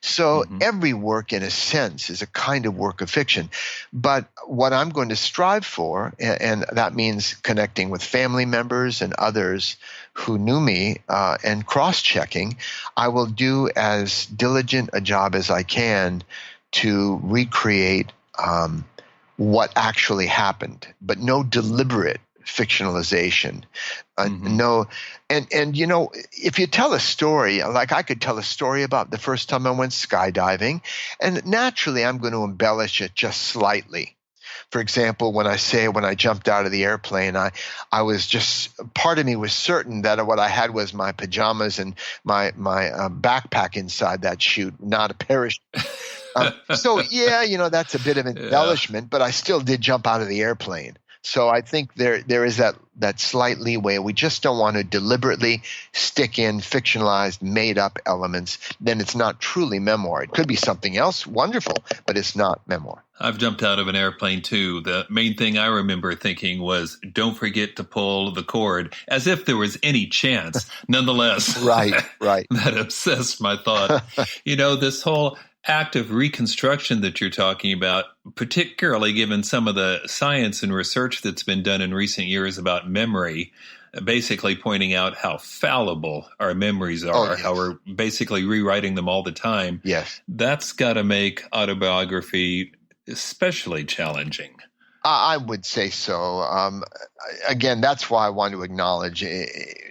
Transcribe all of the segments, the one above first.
So Mm-hmm. every work, in a sense, is a kind of work of fiction. But what I'm going to strive for, and that means connecting with family members and others who knew me and cross-checking, I will do as diligent a job as I can to recreate what actually happened, but no deliberate fictionalization. Mm-hmm. No, and if you tell a story, like I could tell a story about the first time I went skydiving, and naturally I'm going to embellish it just slightly. For example, when I jumped out of the airplane, I was just, part of me was certain that what I had was my pajamas and my backpack inside that chute, not a parachute. So yeah, that's a bit of embellishment, but I still did jump out of the airplane. So I think there is that slight leeway. We just don't want to deliberately stick in fictionalized, made-up elements. Then it's not truly memoir. It could be something else wonderful, but it's not memoir. I've jumped out of an airplane too. The main thing I remember thinking was, don't forget to pull the cord, as if there was any chance. Nonetheless, Right. that obsessed my thought. This whole act of reconstruction that you're talking about, particularly given some of the science and research that's been done in recent years about memory, basically pointing out how fallible our memories are, yes. how we're basically rewriting them all the time. Yes. That's got to make autobiography especially challenging. I would say so. Again, that's why I want to acknowledge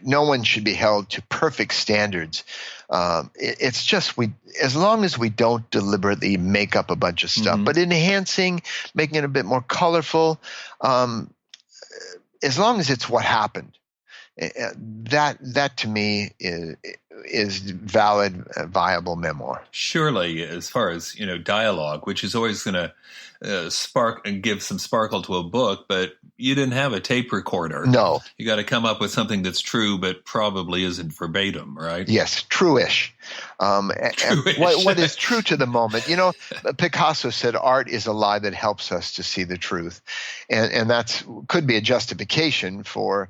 no one should be held to perfect standards. It's just as long as we don't deliberately make up a bunch of stuff, but enhancing, making it a bit more colorful, as long as it's what happened, that to me is valid, viable memoir. Surely, as far as dialogue, which is always going to spark and give some sparkle to a book, but you didn't have a tape recorder. No, you got to come up with something that's true, but probably isn't verbatim, right? Yes, true-ish. What is true to the moment? Picasso said, "Art is a lie that helps us to see the truth," and that's could be a justification for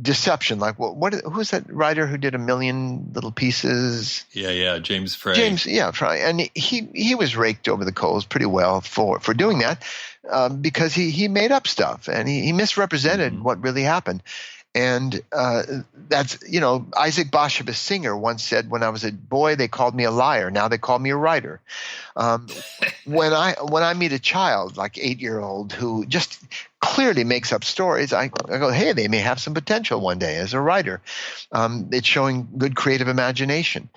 deception. Like, who's that writer who did 1,000,000 little pieces? Yeah, James Frey. And he was raked over the coals pretty well for doing that, because he made up stuff and he misrepresented what really happened. And that's, Isaac Bashevis Singer once said, when I was a boy, they called me a liar. Now they call me a writer. When I meet a child, like 8-year-old, who just clearly makes up stories, I go, hey, they may have some potential one day as a writer. It's showing good creative imagination.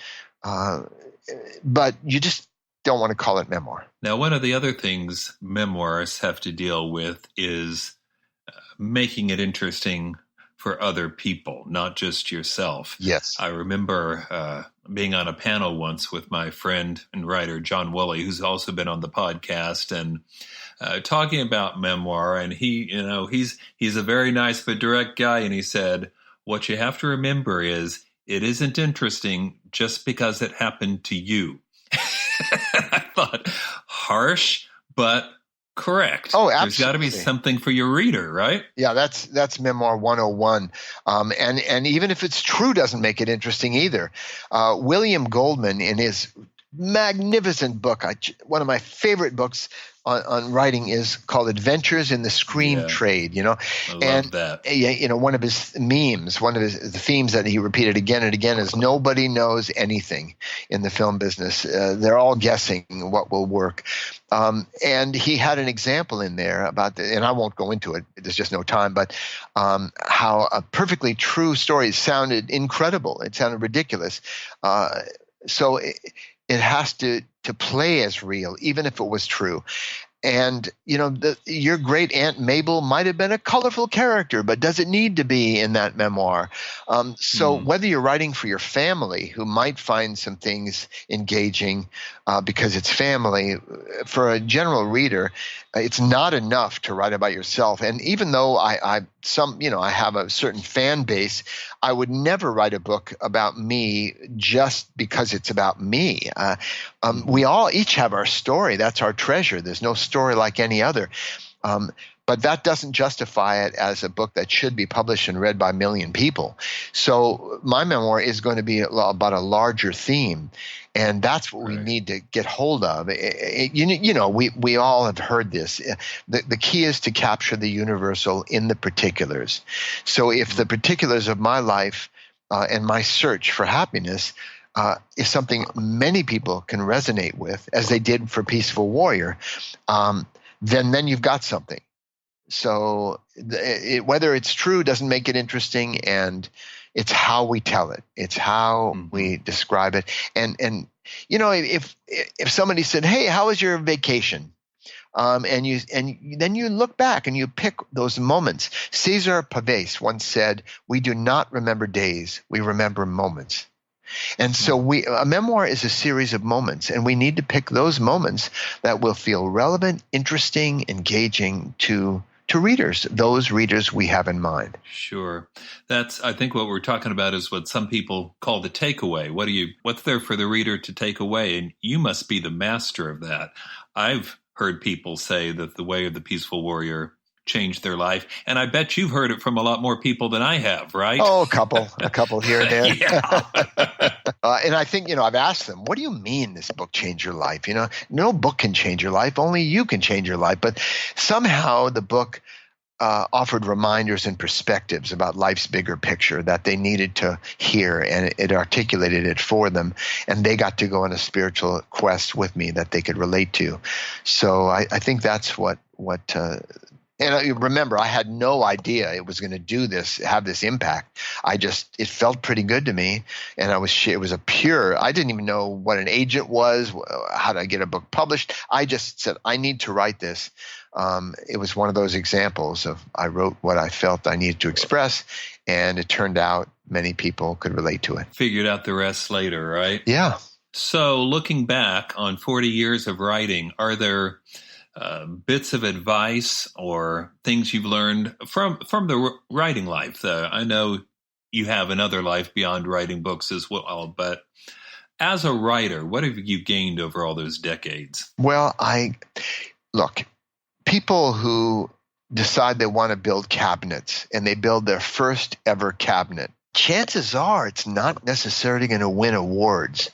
But you just don't want to call it memoir. Now, one of the other things memoirs have to deal with is making it interesting for other people, not just yourself. Yes. I remember being on a panel once with my friend and writer, John Woolley, who's also been on the podcast, and talking about memoir. And he's a very nice but direct guy. And he said, what you have to remember is it isn't interesting just because it happened to you. I thought, harsh, but correct. Oh, absolutely. There's got to be something for your reader, right? Yeah, that's Memoir 101. And even if it's true, doesn't make it interesting either. William Goldman, in his magnificent book, one of my favorite books on writing, is called Adventures in the Screen Trade. I love that. One of his memes, the themes that he repeated again and again is nobody knows anything in the film business. They're all guessing what will work. And he had an example in there about and I won't go into it, there's just no time, but how a perfectly true story sounded incredible. It sounded ridiculous. So it has to play as real, even if it was true. And, your great Aunt Mabel might have been a colorful character, but does it need to be in that memoir? So whether you're writing for your family, who might find some things engaging because it's family, for a general reader, it's not enough to write about yourself. And even though I have a certain fan base, I would never write a book about me just because it's about me. We all each have our story. That's our treasure. There's no story like any other. But But that doesn't justify it as a book that should be published and read by a million people. So my memoir is going to be about a larger theme. And that's what we need to get hold of. We all have heard this. The key is to capture the universal in the particulars. So if the particulars of my life and my search for happiness is something many people can resonate with, as they did for Peaceful Warrior, then you've got something. So whether it's true doesn't make it interesting, and it's how we tell it. It's how we describe it. And if somebody said, "Hey, how was your vacation?" And then you look back and you pick those moments. Cesar Pavese once said, "We do not remember days; we remember moments." And so a memoir is a series of moments, and we need to pick those moments that will feel relevant, interesting, engaging to readers, those readers we have in mind. Sure. I think what we're talking about is what some people call the takeaway. What's there for the reader to take away? And you must be the master of that. I've heard people say that the way of the Peaceful Warrior changed their life. And I bet you've heard it from a lot more people than I have, right? Oh, a couple here and there. Yeah. And I think, I've asked them, what do you mean this book changed your life? No book can change your life. Only you can change your life. But somehow the book offered reminders and perspectives about life's bigger picture that they needed to hear, and it articulated it for them. And they got to go on a spiritual quest with me that they could relate to. So I think that's what and remember, I had no idea it was going to have this impact. It felt pretty good to me. And it was I didn't even know what an agent was, how to get a book published. I just said, I need to write this. It was one of those examples of I wrote what I felt I needed to express, and it turned out many people could relate to it. Figured out the rest later, right? Yeah. So looking back on 40 years of writing, are there bits of advice or things you've learned from the writing life? I know you have another life beyond writing books as well, but as a writer, what have you gained over all those decades? Well, look, people who decide they want to build cabinets and they build their first ever cabinet, chances are it's not necessarily going to win awards,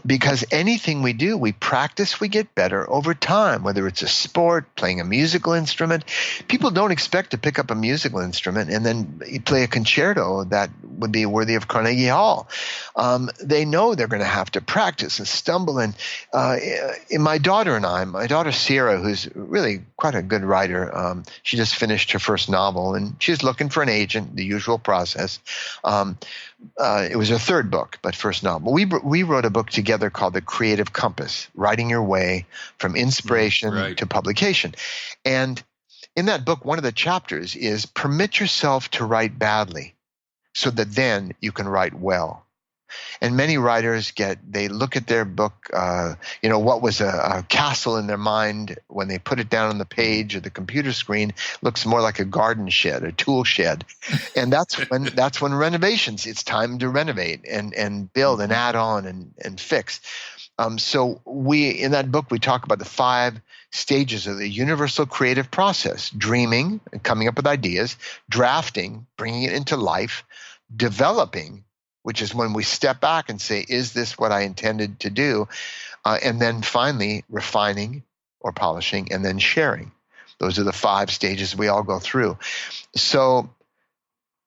because anything we do, we practice, we get better over time, whether it's a sport, playing a musical instrument. People don't expect to pick up a musical instrument and then play a concerto that would be worthy of Carnegie Hall. They know they're going to have to practice and stumble. And my daughter Sierra, who's really quite a good writer, she just finished her first novel and she's looking for an agent, the usual process. It was her third book, but first novel. We wrote a book together called The Creative Compass, Writing Your Way from Inspiration to Publication. And in that book, one of the chapters is permit yourself to write badly so that then you can write well. And many writers they look at their book, what was a castle in their mind when they put it down on the page or the computer screen looks more like a garden shed, a tool shed. And that's when renovations, it's time to renovate and build and add on and fix. So in that book, we talk about the 5 stages of the universal creative process: dreaming and coming up with ideas, drafting, bringing it into life, developing, which is when we step back and say, is this what I intended to do? And then finally, refining or polishing, and then sharing. Those are the 5 stages we all go through. So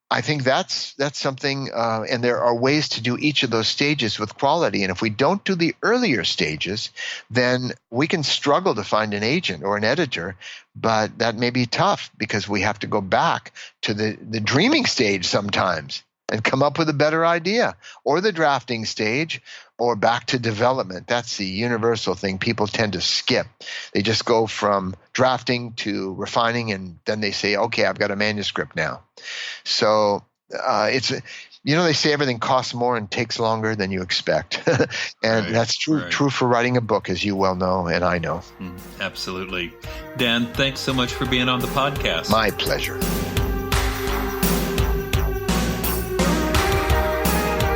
I think that's something, and there are ways to do each of those stages with quality. And if we don't do the earlier stages, then we can struggle to find an agent or an editor, but that may be tough because we have to go back to the dreaming stage sometimes and come up with a better idea, or the drafting stage, or back to development. That's the universal thing people tend to skip. They just go from drafting to refining, and then they say, okay, I've got a manuscript now. So they say everything costs more and takes longer than you expect. And that's true for writing a book, as you well know, and I know. Absolutely. Dan, thanks so much for being on the podcast. My pleasure.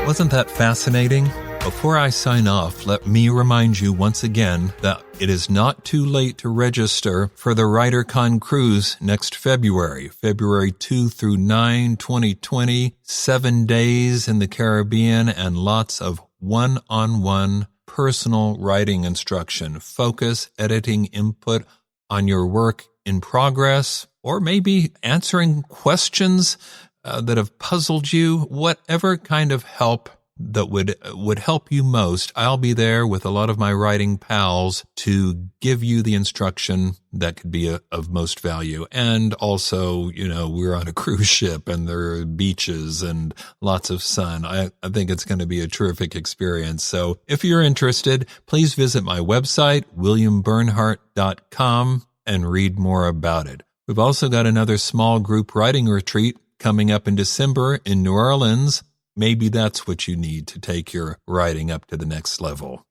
Wasn't that fascinating? Before I sign off, let me remind you once again that it is not too late to register for the WriterCon cruise next February 2 through 9, 2020, 7 days in the Caribbean and lots of one-on-one personal writing instruction, focus, editing, input on your work in progress, or maybe answering questions that have puzzled you, whatever kind of help that would help you most. I'll be there with a lot of my writing pals to give you the instruction that could be of most value. And also, we're on a cruise ship and there are beaches and lots of sun. I think it's going to be a terrific experience. So if you're interested, please visit my website, williambernhardt.com, and read more about it. We've also got another small group writing retreat coming up in December in New Orleans. Maybe that's what you need to take your writing up to the next level.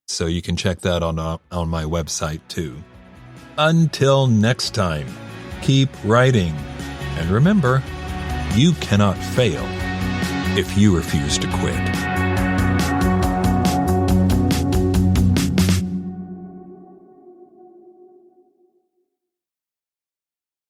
So you can check that on my website too. Until next time, keep writing. And remember, you cannot fail if you refuse to quit.